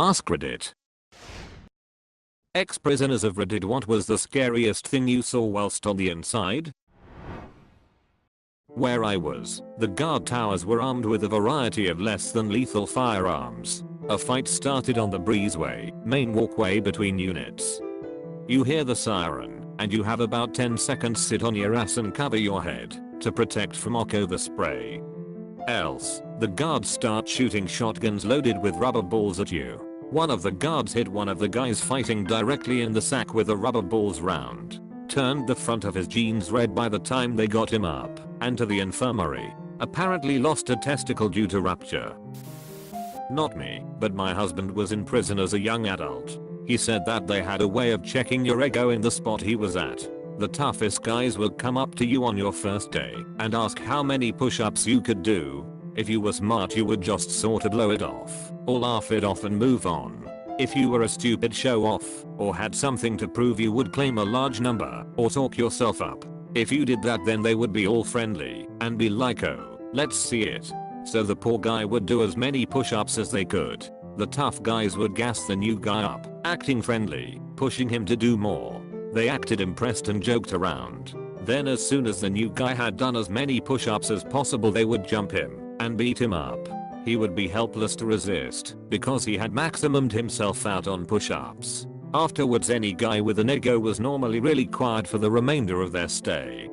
AskReddit. Ex-prisoners of Reddit, what was the scariest thing you saw whilst on the inside? Where I was, the guard towers were armed with a variety of less than lethal firearms. A fight started on the breezeway, main walkway between units. You hear the siren, and you have about 10 seconds sit on your ass and cover your head to protect from over spray. Else, the guards start shooting shotguns loaded with rubber balls at you. One of the guards hit one of the guys fighting directly in the sack with a rubber balls round. Turned the front of his jeans red by the time they got him up and to the infirmary. Apparently lost a testicle due to rupture. Not me, but my husband was in prison as a young adult. He said that they had a way of checking your ego in the spot he was at. The toughest guys would come up to you on your first day and ask how many push-ups you could do. If you were smart, you would just sort of blow it off or laugh it off and move on. If you were a stupid show off or had something to prove, you would claim a large number or talk yourself up. If you did that, then they would be all friendly and be like, oh, let's see it. So the poor guy would do as many push-ups as they could. The tough guys would gas the new guy up, acting friendly, pushing him to do more. They acted impressed and joked around. Then as soon as the new guy had done as many push-ups as possible, they would jump him and beat him up. He would be helpless to resist because he had maximumed himself out on push-ups. Afterwards, any guy with an ego was normally really quiet for the remainder of their stay.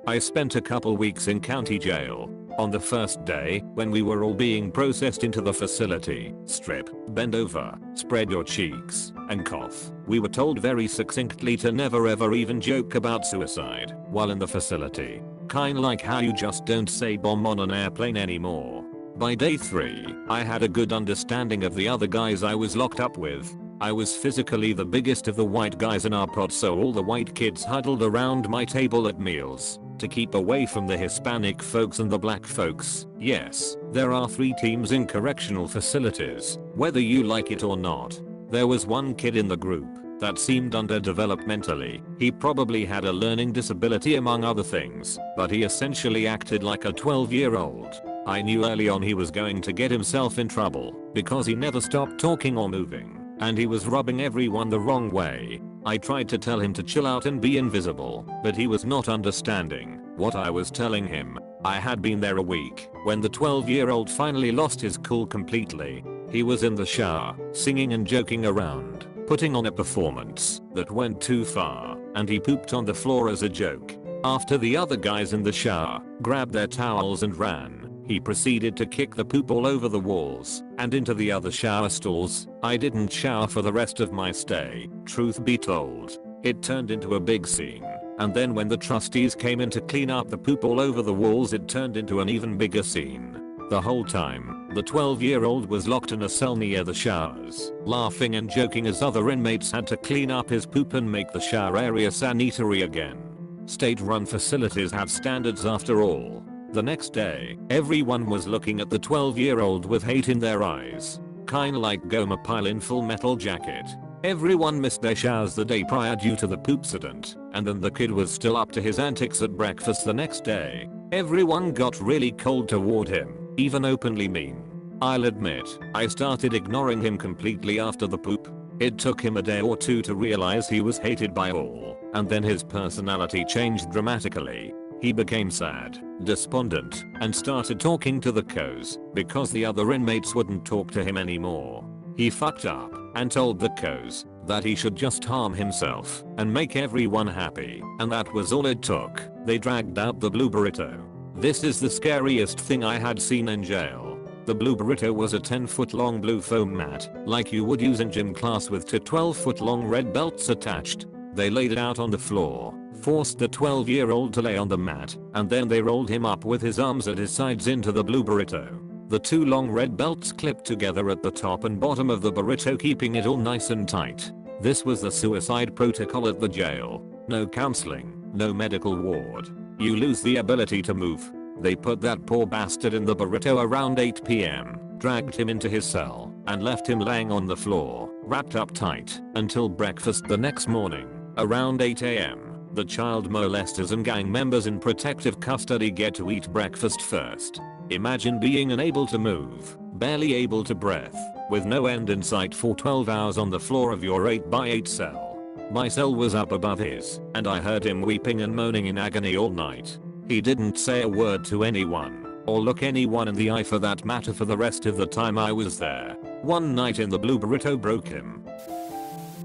I spent a couple weeks in county jail. On the first day, when we were all being processed into the facility, strip, bend over, spread your cheeks, and cough, we were told very succinctly to never ever even joke about suicide while in the facility. Kinda like how you just don't say bomb on an airplane anymore. By day 3, I had a good understanding of the other guys I was locked up with. I was physically the biggest of the white guys in our pod, so all the white kids huddled around my table at meals to keep away from the Hispanic folks and the black folks. Yes, there are 3 teams in correctional facilities, whether you like it or not. There was one kid in the group that seemed underdeveloped mentally. He probably had a learning disability among other things, but he essentially acted like a 12-year-old. I knew early on he was going to get himself in trouble because he never stopped talking or moving, and he was rubbing everyone the wrong way. I tried to tell him to chill out and be invisible, but he was not understanding what I was telling him. I had been there a week when the 12-year-old finally lost his cool completely. He was in the shower, singing and joking around, putting on a performance that went too far, and he pooped on the floor as a joke. After the other guys in the shower grabbed their towels and ran, he proceeded to kick the poop all over the walls and into the other shower stalls. I didn't shower for the rest of my stay, truth be told. It turned into a big scene, and then when the trustees came in to clean up the poop all over the walls, it turned into an even bigger scene. The whole time, the 12-year-old was locked in a cell near the showers, laughing and joking as other inmates had to clean up his poop and make the shower area sanitary again. State-run facilities have standards after all. The next day, everyone was looking at the 12-year-old with hate in their eyes. Kinda like Gomer Pyle in Full Metal Jacket. Everyone missed their showers the day prior due to the poopsident, and then the kid was still up to his antics at breakfast the next day. Everyone got really cold toward him, even openly mean. I'll admit, I started ignoring him completely after the poop. It took him a day or 2 to realize he was hated by all, and then his personality changed dramatically. He became sad, despondent, and started talking to the co's because the other inmates wouldn't talk to him anymore. He fucked up and told the co's that he should just harm himself and make everyone happy, and that was all it took. They dragged out the blue burrito. This is the scariest thing I had seen in jail. The blue burrito was a 10-foot long blue foam mat, like you would use in gym class, with 2 12-foot long red belts attached. They laid it out on the floor, forced the 12-year-old to lay on the mat, and then they rolled him up with his arms at his sides into the blue burrito. The 2 long red belts clipped together at the top and bottom of the burrito, keeping it all nice and tight. This was the suicide protocol at the jail. No counseling, no medical ward. You lose the ability to move. They put that poor bastard in the burrito around 8 p.m, dragged him into his cell, and left him laying on the floor, wrapped up tight, until breakfast the next morning. Around 8 a.m, the child molesters and gang members in protective custody get to eat breakfast first. Imagine being unable to move, barely able to breathe, with no end in sight for 12 hours on the floor of your 8x8 cell. My cell was up above his, and I heard him weeping and moaning in agony all night. He didn't say a word to anyone, or look anyone in the eye for that matter for the rest of the time I was there. One night in the blue burrito broke him.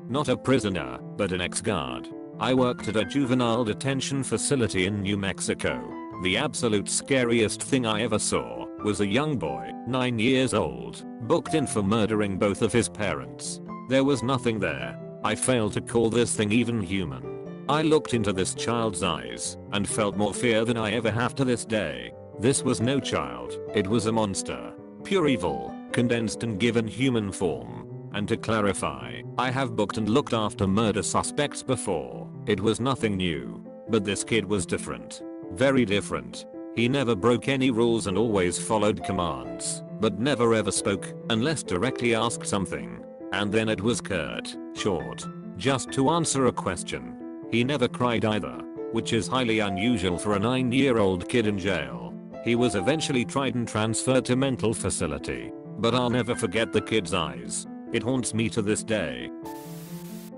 Not a prisoner, but an ex-guard. I worked at a juvenile detention facility in New Mexico. The absolute scariest thing I ever saw was a young boy, 9 years old, booked in for murdering both of his parents. There was nothing there. I failed to call this thing even human. I looked into this child's eyes and felt more fear than I ever have to this day. This was no child, it was a monster. Pure evil, condensed and given human form. And to clarify, I have booked and looked after murder suspects before. It was nothing new. But this kid was different. Very different. He never broke any rules and always followed commands, but never ever spoke unless directly asked something. And then it was curt, short, just to answer a question. He never cried either, which is highly unusual for a 9-year-old kid in jail. He was eventually tried and transferred to mental facility, but I'll never forget the kid's eyes. It haunts me to this day.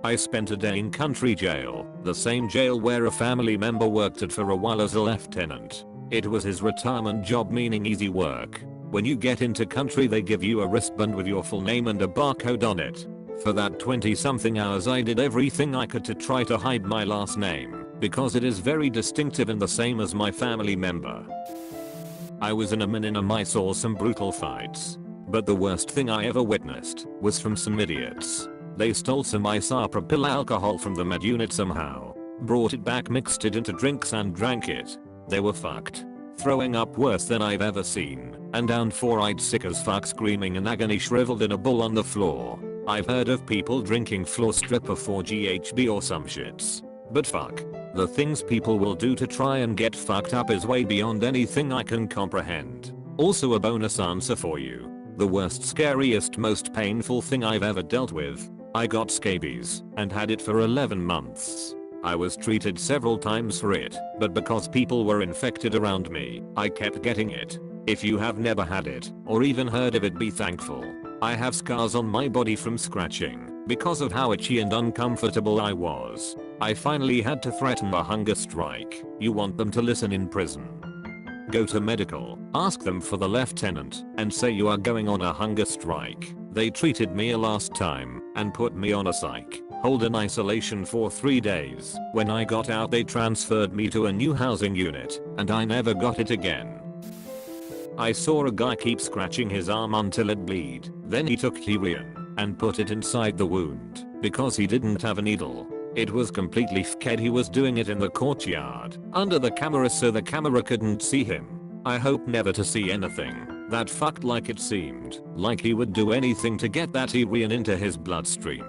I spent a day in country jail, the same jail where a family member worked at for a while as a lieutenant. It was his retirement job, meaning easy work. When you get into country they give you a wristband with your full name and a barcode on it. For that 20-something hours I did everything I could to try to hide my last name, because it is very distinctive and the same as my family member. I was in a min and I saw some brutal fights. But the worst thing I ever witnessed was from some idiots. They stole some isopropyl alcohol from the med unit somehow, brought it back, mixed it into drinks and drank it. They were fucked. Throwing up worse than I've ever seen, and down 4-eyed sick as fuck, screaming in agony, shriveled in a ball on the floor. I've heard of people drinking floor stripper for GHB or some shits. But fuck. The things people will do to try and get fucked up is way beyond anything I can comprehend. Also a bonus answer for you. The worst, scariest, most painful thing I've ever dealt with. I got scabies and had it for 11 months. I was treated several times for it, but because people were infected around me, I kept getting it. If you have never had it or even heard of it, be thankful. I have scars on my body from scratching because of how itchy and uncomfortable I was. I finally had to threaten a hunger strike. You want them to listen in prison? Go to medical, ask them for the lieutenant, and say you are going on a hunger strike. They treated me last time and put me on a psych hold in isolation for 3 days. When I got out they transferred me to a new housing unit and I never got it again. I saw a guy keep scratching his arm until it bled. Then he took heroin and put it inside the wound because he didn't have a needle. It was completely fked. He was doing it in the courtyard under the camera so the camera couldn't see him. I hope never to see anything that fucked, like it seemed like he would do anything to get that heroin into his bloodstream.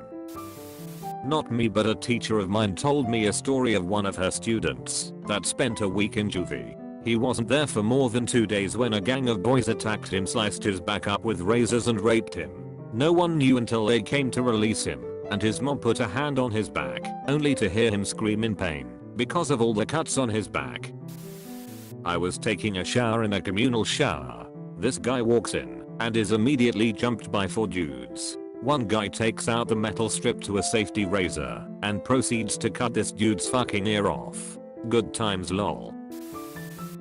Not me, but a teacher of mine told me a story of one of her students that spent a week in juvie. He wasn't there for more than 2 days when a gang of boys attacked him, sliced his back up with razors and raped him. No one knew until they came to release him, and his mom put a hand on his back, only to hear him scream in pain because of all the cuts on his back. I was taking a shower in a communal shower. This guy walks in and is immediately jumped by 4 dudes. One guy takes out the metal strip to a safety razor and proceeds to cut this dude's fucking ear off. Good times, lol.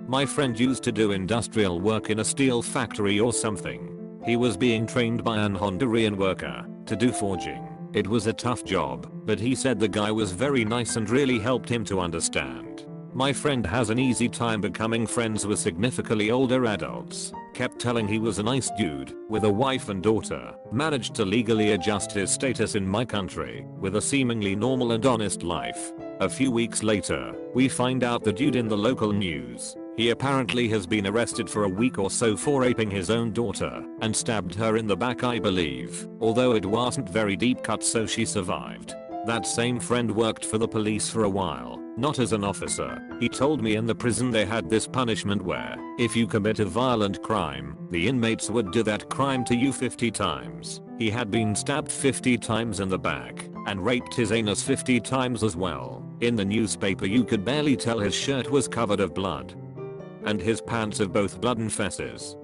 My friend used to do industrial work in a steel factory or something. He was being trained by an Honduran worker to do forging. It was a tough job, but he said the guy was very nice and really helped him to understand. My friend has an easy time becoming friends with significantly older adults. Kept telling he was a nice dude with a wife and daughter. Managed to legally adjust his status in my country with a seemingly normal and honest life. A few weeks later, we find out the dude in the local news. He apparently has been arrested for a week or so for raping his own daughter and stabbed her in the back, I believe, although it wasn't very deep cut, so she survived. That same friend worked for the police for a while, not as an officer. He told me in the prison they had this punishment where, if you commit a violent crime, the inmates would do that crime to you 50 times. He had been stabbed 50 times in the back and raped his anus 50 times as well. In the newspaper you could barely tell his shirt was covered of blood and his pants of both blood and feces.